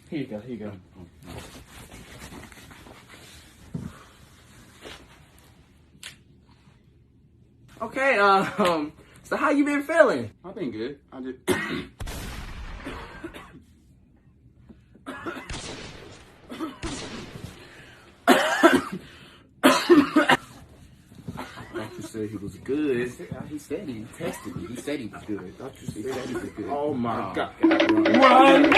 Here you go. Here you go. Okay. So how you been feeling? I've been good. I just. Doctor said he was good. He said he tested me. He said he was good. Doctor said he was good. Oh my God. Run!